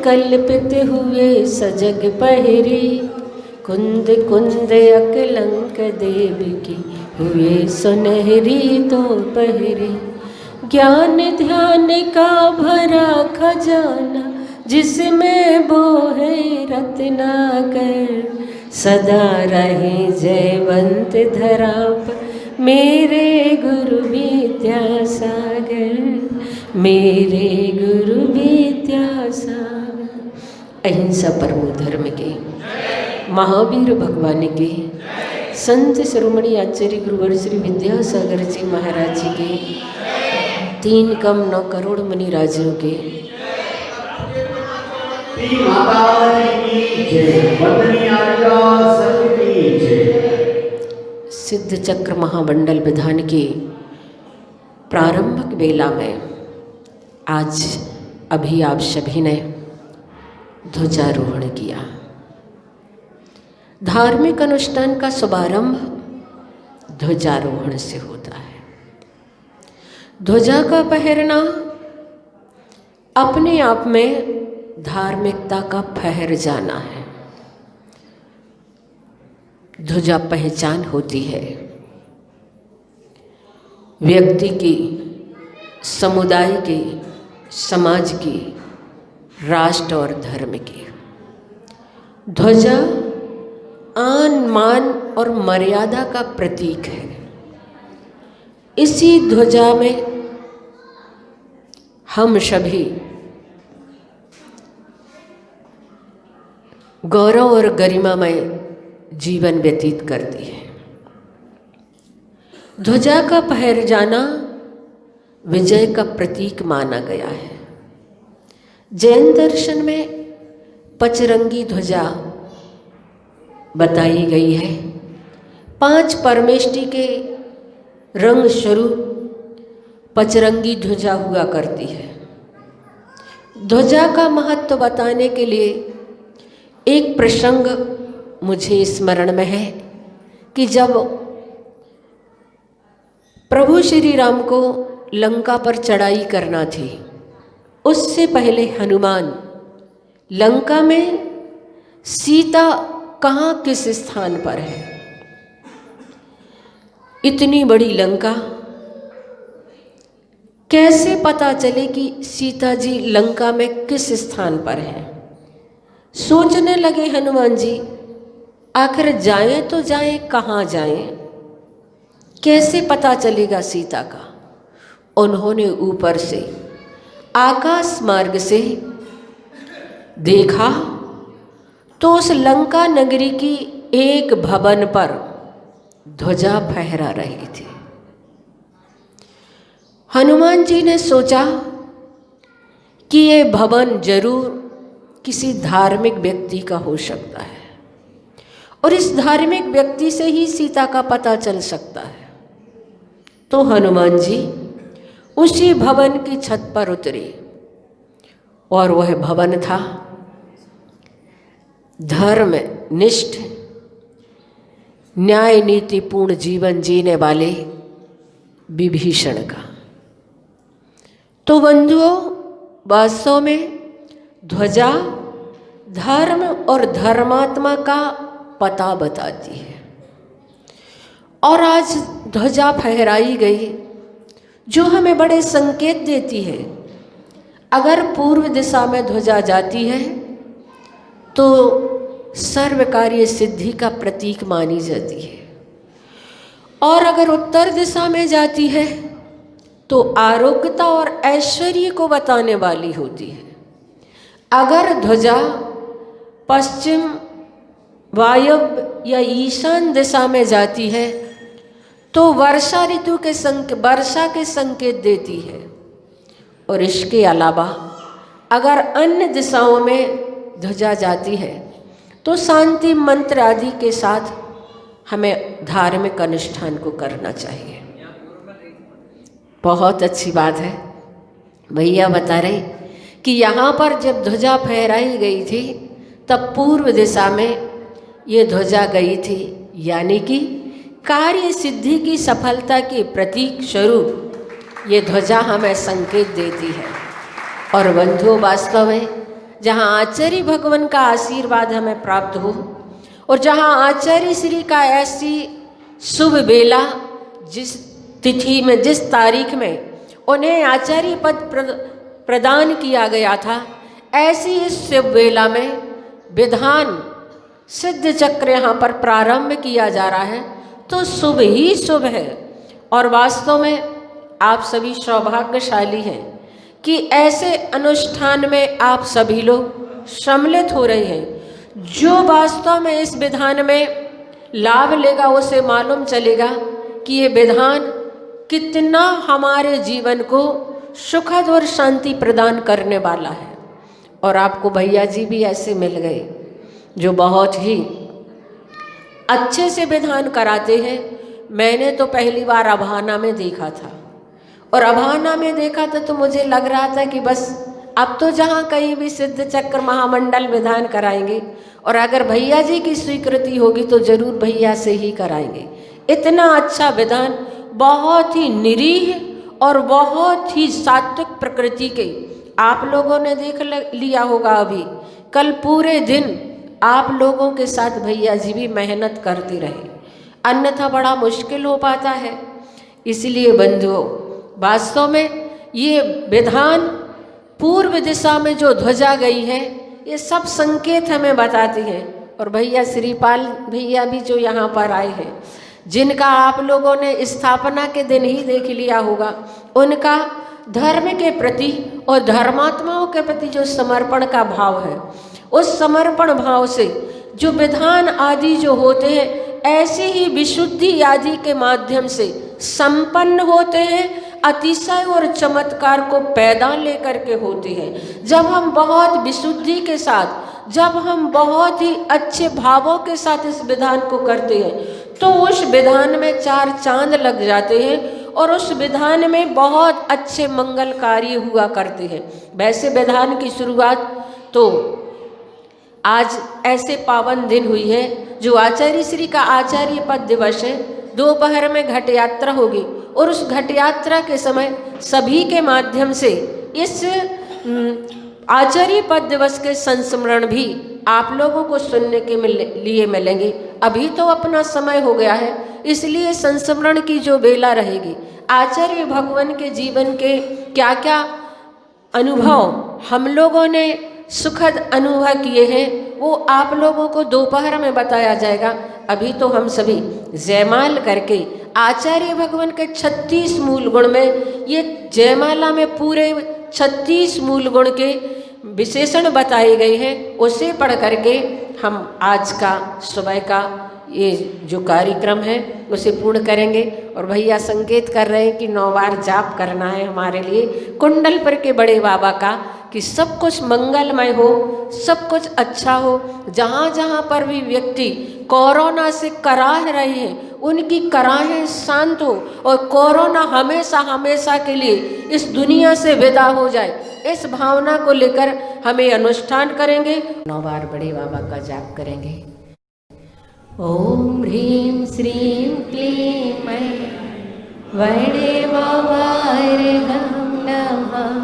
कल्पित हुए सजग पहरे, कुंद कुंद अकलंक देव की हुए सुनहरी तो पहरे। ज्ञान ध्यान का भरा खजाना, जिसमें बोहे रत्नाकर, सदा रहे जयवंत धरा पर मेरे गुरु विद्यासागर, मेरे गुरु विद्यासागर। अहिंसा परमो धर्म के, महावीर भगवान के, संत शिरोमणि आचार्य गुरुवर श्री विद्यासागर जी महाराज जी के, 3 कम 9 करोड़ मुनि राजों के, सिद्ध चक्र महामंडल विधान के प्रारंभिक बेला में आज अभी आप सभी ने ध्वजारोहण किया। धार्मिक अनुष्ठान का शुभारंभ ध्वजारोहण से होता है। ध्वजा का पहरना अपने आप में धार्मिकता का फहर जाना है। ध्वजा पहचान होती है व्यक्ति की, समुदाय की, समाज की, राष्ट्र और धर्म की। ध्वजा आन मान और मर्यादा का प्रतीक है। इसी ध्वजा में हम सभी गौरव और गरिमामय जीवन व्यतीत करती है। ध्वजा का फहर जाना विजय का प्रतीक माना गया है। जैन दर्शन में पचरंगी ध्वजा बताई गई है। 5 परमेष्टि के रंग स्वरूप पचरंगी ध्वजा हुआ करती है। ध्वजा का महत्व बताने के लिए एक प्रसंग मुझे स्मरण में है कि जब प्रभु श्री राम को लंका पर चढ़ाई करना थी, उससे पहले हनुमान लंका में सीता कहाँ किस स्थान पर है, इतनी बड़ी लंका, कैसे पता चले कि सीता जी लंका में किस स्थान पर है। सोचने लगे हनुमान जी, आखिर जाएं तो जाएं, कहाँ जाएं, कैसे पता चलेगा सीता का। उन्होंने ऊपर से आकाश मार्ग से देखा तो उस लंका नगरी की एक भवन पर ध्वजा फहरा रही थी। हनुमान जी ने सोचा कि ये भवन जरूर किसी धार्मिक व्यक्ति का हो सकता है और इस धार्मिक व्यक्ति से ही सीता का पता चल सकता है। तो हनुमान जी उसी भवन की छत पर उतरे और वह भवन था धर्म निष्ठ, न्याय नीतिपूर्ण जीवन जीने वाले विभीषण का। तो बंधुओं, वास्तव में ध्वजा धर्म और धर्मात्मा का पता बताती है। और आज ध्वजा फहराई गई जो हमें बड़े संकेत देती है। अगर पूर्व दिशा में ध्वजा जाती है तो सर्व कार्य सिद्धि का प्रतीक मानी जाती है, और अगर उत्तर दिशा में जाती है तो आरोग्यता और ऐश्वर्य को बताने वाली होती है। अगर ध्वजा पश्चिम, वायव्य या ईशान दिशा में जाती है तो वर्षा ऋतु के वर्षा के संकेत देती है। और इसके अलावा अगर अन्य दिशाओं में ध्वजा जाती है तो शांति मंत्र आदि के साथ हमें धार्मिक अनुष्ठान को करना चाहिए। बहुत अच्छी बात है। भैया बता रहे कि यहाँ पर जब ध्वजा फहराई गई थी तब पूर्व दिशा में ये ध्वजा गई थी, यानी कि कार्य सिद्धि की सफलता के प्रतीक स्वरूप ये ध्वजा हमें संकेत देती है। और बंधुओं, वास्तव में जहाँ आचार्य भगवान का आशीर्वाद हमें प्राप्त हो और जहाँ आचार्य श्री का ऐसी शुभ बेला, जिस तिथि में, जिस तारीख में उन्हें आचार्य पद प्रदान किया गया था, ऐसी इस शुभ बेला में विधान सिद्ध चक्र यहाँ पर प्रारंभ किया जा रहा है, तो शुभ ही शुभ है। और वास्तव में आप सभी सौभाग्यशाली हैं कि ऐसे अनुष्ठान में आप सभी लोग सम्मिलित हो रहे हैं। जो वास्तव में इस विधान में लाभ लेगा उसे मालूम चलेगा कि ये विधान कितना हमारे जीवन को सुखद और शांति प्रदान करने वाला है। और आपको भैया जी भी ऐसे मिल गए जो बहुत ही अच्छे से विधान कराते हैं। मैंने तो पहली बार अभाना में देखा था, और अभाना में देखा था तो मुझे लग रहा था कि बस अब तो जहाँ कहीं भी सिद्ध चक्र महामंडल विधान कराएंगे, और अगर भैया जी की स्वीकृति होगी तो जरूर भैया से ही कराएंगे। इतना अच्छा विधान, बहुत ही निरीह और बहुत ही सात्विक प्रकृति के आप लोगों ने देख लिया होगा। अभी कल पूरे दिन आप लोगों के साथ भैया जी भी मेहनत करते रहे, अन्यथा बड़ा मुश्किल हो पाता है। इसलिए बंधुओं, वास्तव में ये विधान पूर्व दिशा में जो ध्वजा गई है, ये सब संकेत हमें बताते हैं। और भैया श्रीपाल भैया भी जो यहाँ पर आए हैं, जिनका आप लोगों ने स्थापना के दिन ही देख लिया होगा, उनका धर्म के प्रति और धर्मात्माओं के प्रति जो समर्पण का भाव है, उस समर्पण भाव से जो विधान आदि जो होते हैं, ऐसे ही विशुद्धि आदि के माध्यम से संपन्न होते हैं। अतिशय और चमत्कार को पैदा लेकर के होते हैं। जब हम बहुत विशुद्धि के साथ, जब हम बहुत ही अच्छे भावों के साथ इस विधान को करते हैं, तो उस विधान में चार चांद लग जाते हैं और उस विधान में बहुत अच्छे मंगल कार्य हुआ करते हैं। वैसे विधान की शुरुआत तो आज ऐसे पावन दिन हुई है जो आचार्य श्री का आचार्य पद दिवस है। दोपहर में घट यात्रा होगी और उस घट यात्रा के समय सभी के माध्यम से इस आचार्य पद दिवस के संस्मरण भी आप लोगों को सुनने के लिए मिलेंगे। अभी तो अपना समय हो गया है, इसलिए संस्मरण की जो बेला रहेगी, आचार्य भगवान के जीवन के क्या क्या अनुभव हम लोगों ने सुखद अनुभव किए हैं, वो आप लोगों को दोपहर में बताया जाएगा। अभी तो हम सभी जयमाल करके आचार्य भगवान के 36 मूल गुण में, ये जयमाला में पूरे 36 मूल गुण के विशेषण बताए गए हैं, उसे पढ़ करके हम आज का सुबह का ये जो कार्यक्रम है उसे पूर्ण करेंगे। और भैया संकेत कर रहे हैं कि 9 बार जाप करना है हमारे लिए कुंडलपुर के बड़े बाबा का, कि सब कुछ मंगलमय हो, सब कुछ अच्छा हो। जहाँ जहाँ पर भी व्यक्ति कोरोना से कराह रहे हैं, उनकी कराहें शांत हो और कोरोना हमेशा हमेशा के लिए इस दुनिया से विदा हो जाए, इस भावना को लेकर हमें अनुष्ठान करेंगे। 9 बार बड़े बाबा का जाप करेंगे। ओम ह्रीं श्रीं क्लीं मैं बड़े बाबा नमः।